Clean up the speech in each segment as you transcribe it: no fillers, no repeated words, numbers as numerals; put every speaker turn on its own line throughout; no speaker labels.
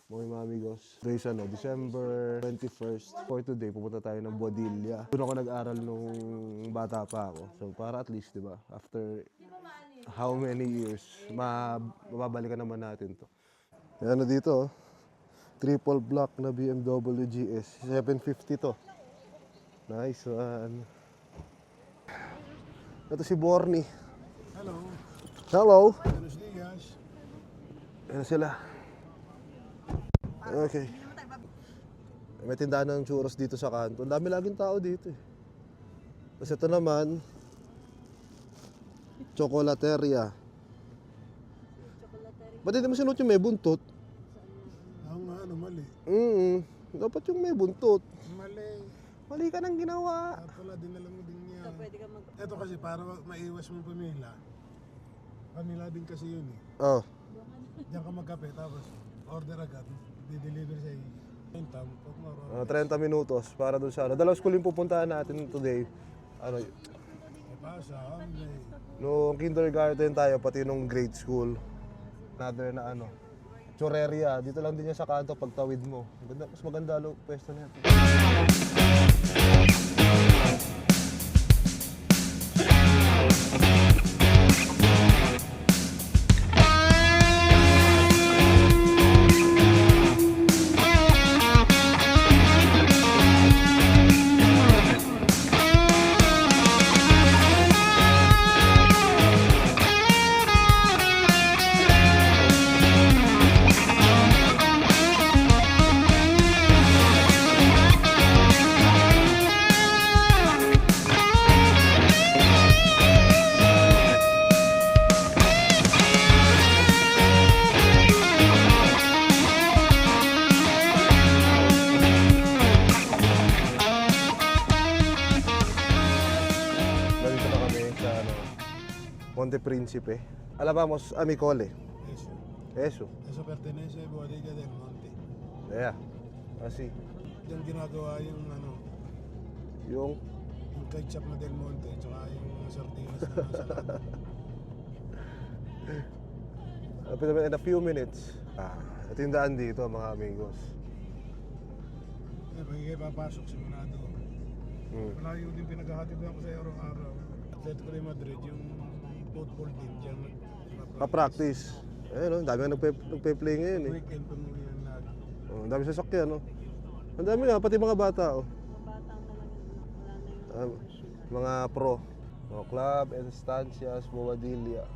Mga amigos. Today's December 21st. For today, pupunta tayo ng Bodilla. Doon ako nag-aral nung bata pa ako. So para at least, di ba, after how many years, mababalikan naman natin to. Yan dito, triple block na BMW GS. 750 to. Nice one. Ito si Borny.
Hello.
Hello.
Buenos dias.
Ayan sila. Okay. May tindahan ng churros dito sa kanto. Ang dami laging tao dito eh. Tapos ito naman, Chocolateria. Ba't hindi mo sinuot yung may buntot?
Ako nga, mali.
Dapat yung may buntot.
Mali.
Mali ka nang ginawa.
Pala, dinala mo din niya.
So, pwede ka mag...
Ito kasi para maiwas mo pamila. Pamila din kasi yun eh.
Oh.
Diyan ka magkape tapos order agad. Di-deliver sa iyo.
30 minutos para dun sa dalawang school yung pupuntahan natin today.
Pasa, online.
Nung kindergarten tayo, pati nung grade school. Another na Choreria. Dito lang din yan sa kanto pagtawid mo. Mas maganda pwesto na yan. Monte Principe. Alabamos a mi cole.
Eso.
Eso.
Eso pertenece a Bodega del Monte.
Yeah. Así.
Diyan ginagawa yung
Yung
ketchup na del Monte tsaka yung mga sardinas na nasa loob.
in a few minutes. Ito yung daan dito mga amigos.
Pag papasok sigurado. Malayo din pinaghahatid ako sa araw-araw. Atletico de Madrid yung football team dyan.
Pa-practice. Ayun, dami nga nagpe-play ngayon eh.
Weekend pumuyan lagi.
Ang dami sasakyan, no? Ang dami nga, pati mga bata, oh.
Mga batang na lang, wala na yung...
Mga pro. Club, Estancias, Bobadilla.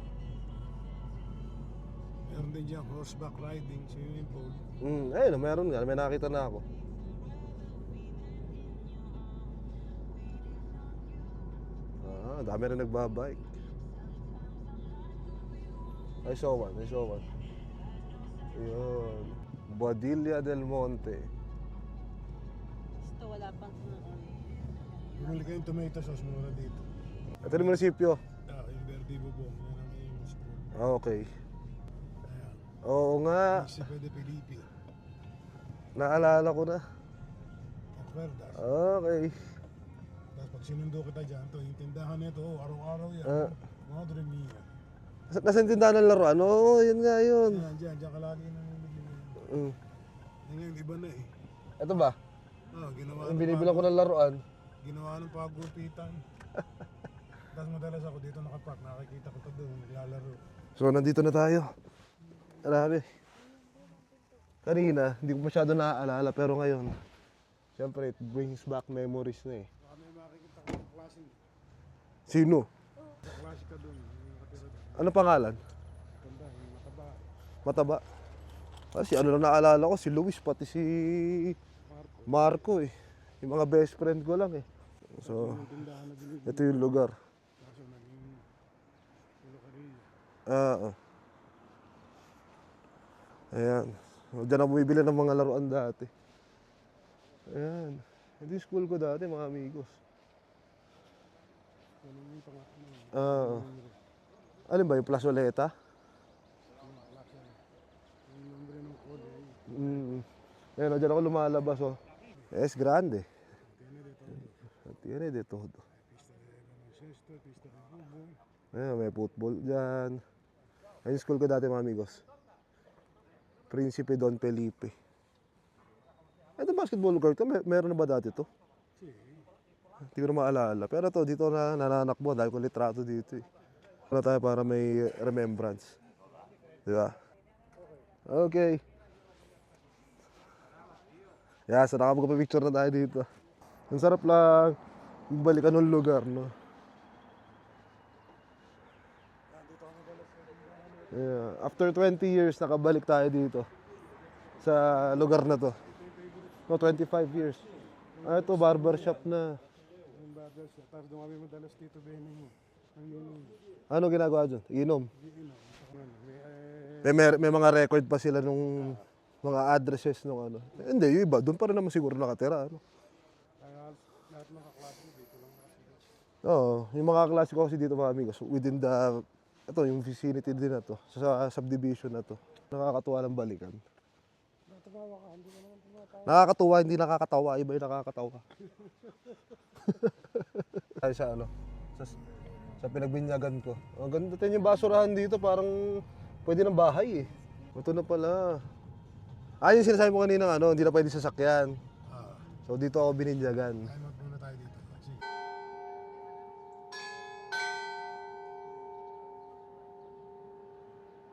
Meron din dyan horseback riding, swimming pool.
Ayun, meron nga. May nakita na ako. Dami rin nagbabike. I saw one. Ayun. Bodilla del Monte.
Gusto, wala pang
Bumili kayong tomato sauce mura dito.
Ito yung munisipyo.
Yung Verde Bubong, yan ang iyong school.
Okay.
Ayan.
Oo nga.
Municipio de Felipe.
Naalala ko na.
Acuerdas.
Okay.
Tapos pag sinundo kita dyan, yung tindahan nito, araw-araw yan. Madre mia.
Nasaan tindahan ng laruan? Oo, yun nga yun.
Diyan ka lagi namimili. Yan yung iba na eh.
Ito ba?
Ginawa
Yung binibilang ko ng laruan.
Ginawa ng pagupitan. Tapos madalas ako dito nakapark, nakikita ko ito doon, naglalaro.
So, nandito na tayo. Marami. Kanina, hindi ko masyado naaalala, pero ngayon, siyempre, it brings back memories na eh.
Baka may makikita ko ng klase.
Sino?
Klase ka doon, yung nakatira doon.
Ano pangalan?
Ganda, yung mataba.
Mataba. Kasi ano lang naalala ko, si Luis, pati si Marco eh. Yung mga best friend ko lang eh. So,
Yung tindahan na binibili.
ito yung lugar.
Kaso naging Locaria.
Ayan. Diyan ako bumibili ng mga laruan dati. Ayan. Ito yung school ko dati, mga amigos.
Ano yung pangalan?
Alin ba yung Plazoleta?
Yung nombre ng kode.
Ayan, dyan ako lumalabas oh. Es grande. Tiene de todo.
Pista de baloncesto, pista de fútbol.
Ayan, may football dyan. Ayun yung school ko dati mga amigos. Principe Don Felipe. Ito basketball court to, meron na ba dati to? Hindi ko na maalala. Pero to, dito na nananakbo dahil ko litrato dito eh. Ano tayo para may remembrance. Di ba? Okay. Yeah, so nakapagpapicture na tayo dito. Ang sarap lang balikan ng lugar, no? Yeah. After 20 years, nakabalik tayo dito sa lugar na to. No, 25 years. Ito, barbershop na.
Yung barbershop. Tapos dumami madalas dito Benny mo. Ang inom.
Ano ginagawa dyan? Inom?
Inom.
May mga record pa sila nung mga addresses nung ano. Hindi, yung iba, doon pa rin naman siguro nakatira. Ano?
Kaya lahat ng kaklase mo dito lang kasi.
Oo, yung mga klase ko kasi dito mga amigos, within the, ito, yung vicinity din na to, sa subdivision na to. Nakakatuwa ng balikan.
Natawa ka, hindi ka naman tumatawa.
Nakakatuwa, hindi nakakatawa, iba yung nakakatawa. Ay sa ano, sa pinagbinyagan ko. Ang ganda din yung basurahan dito, parang pwede ng bahay eh. Ito na pala. Yung sinasabi mo kanina, ano, hindi na pwede sasakyan. So dito ako bininyagan.
Ay, magmuna tayo dito. Sige.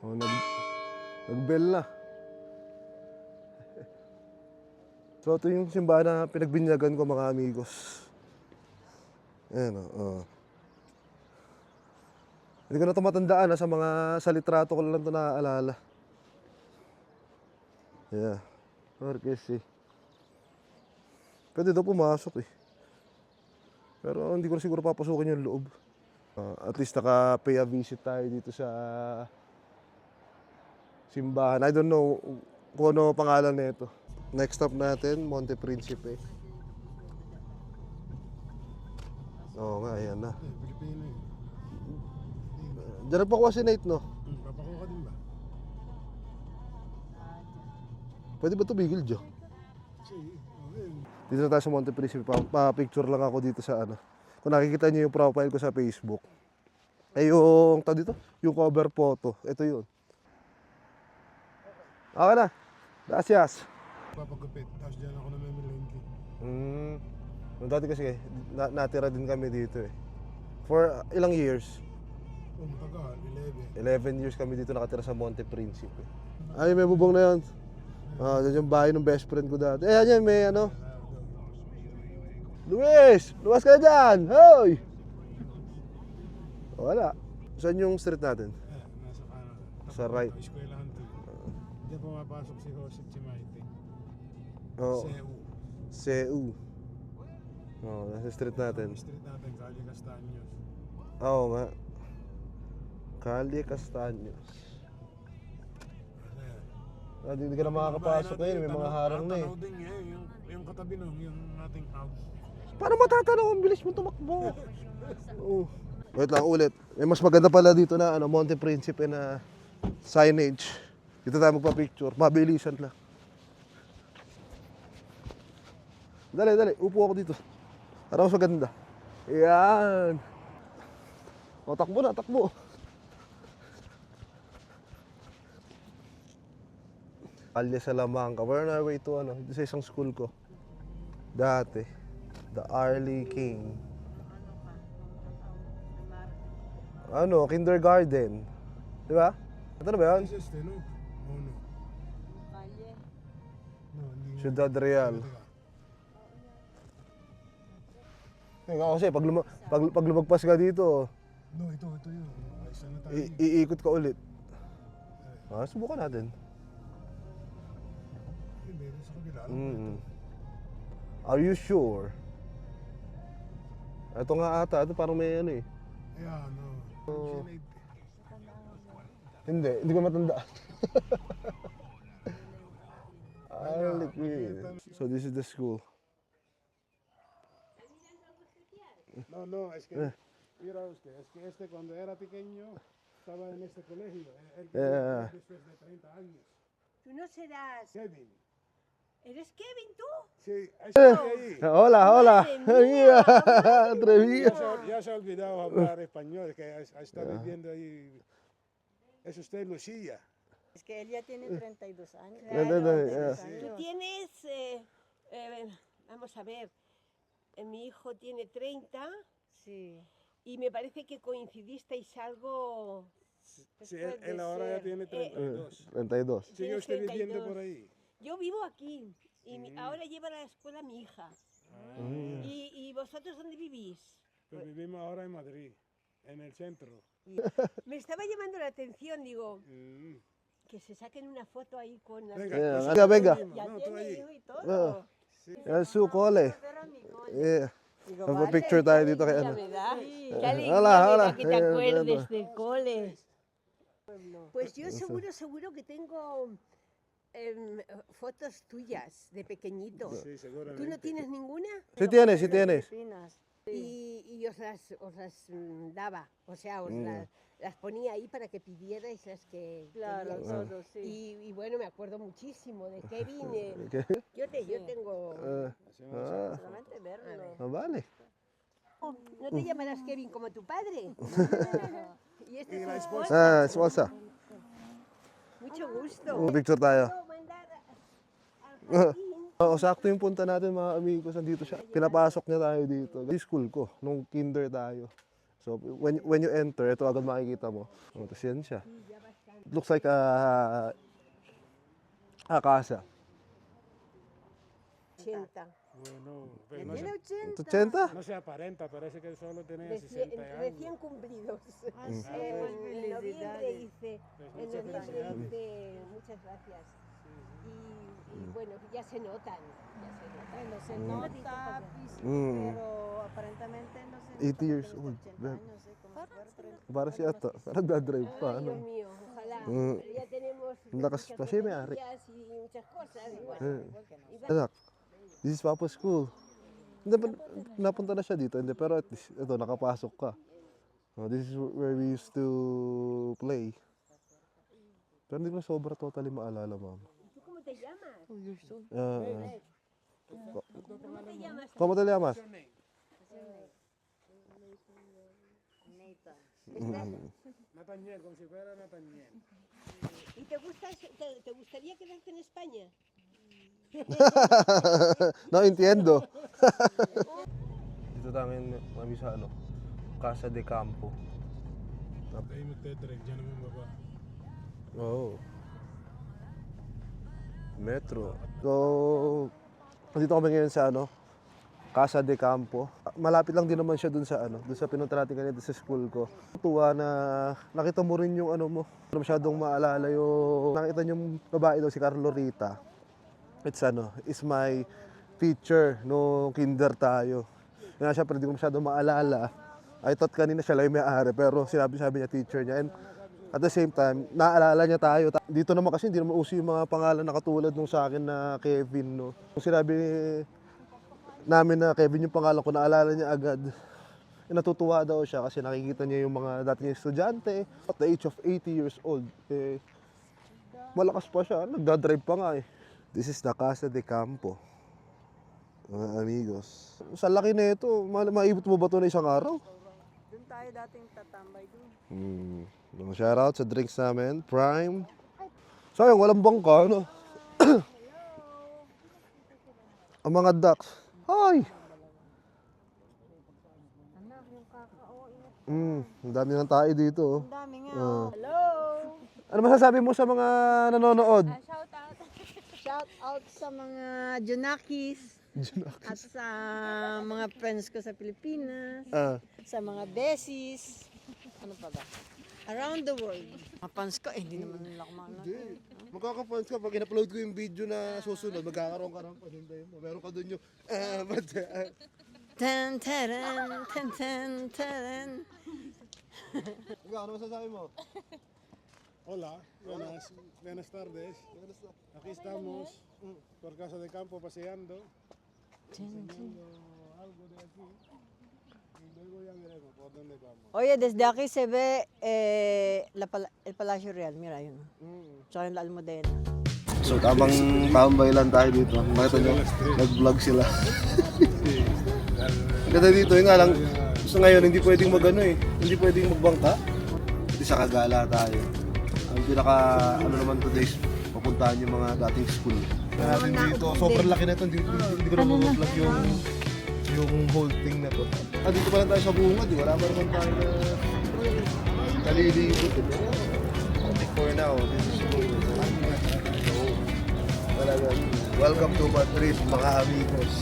Oh, nag-bell na. So ito yung simbahan na pinagbinyagan ko mga amigos. Ayan o. Hindi ko na ito matandaan sa mga sa litrato ko lang ito naaalala. Yeah. Orkes eh. Pwede daw pumasok eh. Pero hindi ko na siguro papasukin yung loob. At least naka-pay a visit tayo dito sa simbahan. I don't know kung ano pangalan nito. Next stop natin, Monte Principe. Oo nga, ayan na.
Pilipino eh.
Diyan pa ko si Nate, no?
Papakuha ka din ba?
Pwede ba tumigil, Joe?
Sige. Okay.
Dito na tayo sa Monte Principe. Pa-picture lang ako dito sa ano. Kung nakikita niyo yung profile ko sa Facebook. Yung, dito, yung cover photo. Ito yun. Okay na. Gracias.
Papagupit. Tapos dyan ako na may milengke.
Nung dati kasi, natira din kami dito eh. For ilang years?
Matagal.
11 years kami dito nakatira sa Monte Principe. Ay, may bubong na yun. Dyan yung bahay ng best friend ko dati. Yan, may ano. Luis! Luwas ka na dyan! Hoy! Wala. Saan yung street natin?
Nasa kanan.
Sa right.
Eskwelahan to. Diyan pumapasok si Jose Chimaite.
Oo.
CU.
CU. Nasa street natin.
Street natin, Calle Castaños.
Oo nga. Calle Castaños. Hindi ka na makakapasok ngayon. May mga harang na eh.
Tanaw din eh. Yung katabi nun, yung ating house.
Paano matatanaw? Ang bilis mo tumakbo. Oo. Wait lang, ulit. May mas maganda pala dito na ano, Monte Principe na signage. Dito tayo magpa-picture. Mabilisan lang. Dali. Upo ako dito. Para mas maganda. Ayan. O, takbo na, takbo. Calle Salamanca. We're on our way to ano, sa isang school ko. Dati. The Arley King. Ano, kindergarten. Di ba? Ito na ba yan?
This is no? No.
Kalye.
No, hindi.
Ciudad Real. Nga kasi, pag lumagpas ka dito,
No, ito yun. Ayos na tayo.
iikot ka ulit. Subukan natin.
Meron sa kabila.
Are you sure? Ito nga ata, ito parang may ano eh.
Ayan, no.
Hindi ko matandaan. So this is the school.
No, es que, mira usted, es que este cuando era pequeño estaba en este colegio. Él después de 30 años.
Tú no serás.
Kevin.
¿Eres Kevin tú?
Sí, ahí.
Hola.
Madre mía,
Atrevida.
Ya se ha olvidado hablar español, que ha estado viviendo ahí. Es usted Lucía.
Es que él ya tiene 32 años.
Tú tienes, vamos a ver, mi hijo tiene 30
Sí.
y me parece que coincidisteis algo.
Sí, él ahora ya tiene 32.
32.
¿Sigue
Tienes
usted viviendo
32.
por ahí?
Yo vivo aquí y ahora lleva a la escuela a mi hija.
Mm.
¿Y vosotros dónde vivís?
Pues vivimos ahora en Madrid, en el centro.
Me estaba llamando la atención, digo,
Mm.
que se saquen una foto ahí con las...
Venga,
Yeah,
pues,
venga.
prima,
Ya
no, tú
tiene
allí.
hijo y todo.
Yan su kole. Yeah.
Digo,
Have a picture tayo dito kay
alegría
ano.
me da.
Sí.
Qué alegría
Hala,
me
hala.
da que te
Eh,
acuerdes
bueno.
del cole. Pues yo seguro que tengo fotos tuyas de pequeñito.
Sí, seguramente.
¿Tú no tienes ninguna?
Si tienes, si tienes.
Filipinas.
Y os las daba, o sea, las ponía ahí para que pidierais las que
Claro,
queríais.
todo, sí.
Y bueno, me acuerdo muchísimo de Kevin.
¿Qué?
Yo tengo...
Solamente verlo.
Ah, vale.
¿No te llamarás Kevin como tu padre? Y este
Y
es
la
tu
esposa.
esposa.
Esposa.
Mucho gusto.
Picture tayo.
Puedo mandar al jardín.
Oo, sakto yung punta natin mga amigos. Nandito siya. Pinapasok niya tayo dito. Di school ko, nung kinder tayo. So, when you enter, ito agad makikita mo. Oh, tapos yan siya. It looks like a casa.
80.
Bueno, pero
Tiene 80.
80?
no se aparenta, parece que solo tenía
Recién,
60 años.
recién cumplidos.
sí,
En
pues,
noviembre
felicidades.
hice,
Pues
en
muchas
noviembre
felicidades.
hice, muchas gracias. Y bueno, ya se notan.
Bueno, se nota físico,
Mm.
pero aparentemente no se
80
nota
years
que tiene
old.
80 años, como si fuera 30.
Para siya ata. Parang dadrive pa.
Ay, Dios
Ano?
mío, ojalá.
Mm.
Ya tenemos
Lakas
muchas
pa siya, may-ari.
fotografías y muchas cosas. Y bueno, y va-
Anak, this is Papa's school. Hindi, napunta na siya dito. Hindi, pero at least, ito, nakapasok ka. Oh, this is where we used to play. Pero hindi ko na sobra totally maalala, ma'am.
¿Tú cómo te llamas?
Ah,
¿Cómo te llamas?
¿Cómo te llamas?
Nathaniel, como si fuera Nathaniel.
¿Y te gustaría quedarte en España?
No entiendo. Dito namin kami sa ano, Casa de Campo.
Ahí me ustedes tres, ya no me papá.
Oh. Metro. So, dito kami ngayon sa ano, Casa de Campo. Malapit lang din naman siya dun sa ano, dun sa pinunta natin kanina sa school ko. Tuwa na nakita mo rin yung ano mo. Ano masyadong maalala yung nakita niyo yung babae daw si Carlo Rita. It's ano, is my teacher no kinder tayo. Kaya syempre hindi ko masyadong maalala. I thought kanina siya lang yung may-ari pero sabi niya teacher niya. And at the same time, naalala niya tayo. Dito naman kasi hindi naman uso yung mga pangalan na katulad nung sa akin na Kevin. No? Kung sinabi namin na Kevin yung pangalan ko, naalala niya agad. Natutuwa daw siya kasi nakikita niya yung mga dati niyang estudyante. At the age of 80 years old, malakas pa siya. Nagdadrive pa nga eh. This is the Casa de Campo. Mga amigos. Sa laki na ito, maibot mo ba ito na isang araw?
Doon tayo dating tatambay doon.
Shoutout sa drinks namin. Prime. Sayang, walang bangka, ano? Ang mga ducks. Hi!
Anak, yung kakao, ingat.
Ang dami ng tayo dito. Oh.
Ang dami nga.
Hello.
Ano masasabi mo sa mga nanonood?
Shout out sa mga Junakis. At sa mga friends ko sa Pilipinas. Sa mga besis. Ano pa ba? Around the world. Mga fans ko, hindi naman nila kumanak.
Magkaka-fans ka pag in-upload ko yung video na susunod, magkakaroon ka ng pasundayin mo. Meron ka dun yung,
Tan, taran, tan, tan, taran.
Ano masasabi mo?
Hola, buenas tardes. Aquí estamos por Casa de Campo paseando, enseñando algo de aquí. Y luego ya veremos por dónde vamos.
Oye, desde aquí se ve el Palacio Real. Mira yun. Tsaka yung La Almudena.
So, tamang tambay lang tayo dito. Makita nyo, nag-vlog sila. Ganda dito, yun nga lang. So ngayon, hindi pwedeng magano eh. Hindi pwedeng magbangka. Hindi sa Kagala tayo. Ang pinaka, ano naman today, papuntahan yung mga dating school. Natin dito, sobrang laki na ito, hindi ko na mag-vlog yung whole thing na to. Dito pa lang tayo sa bungad, wala pa naman tayo na nalilibot. For now, this is good. So, talagang, welcome to Madrid, mga amigos.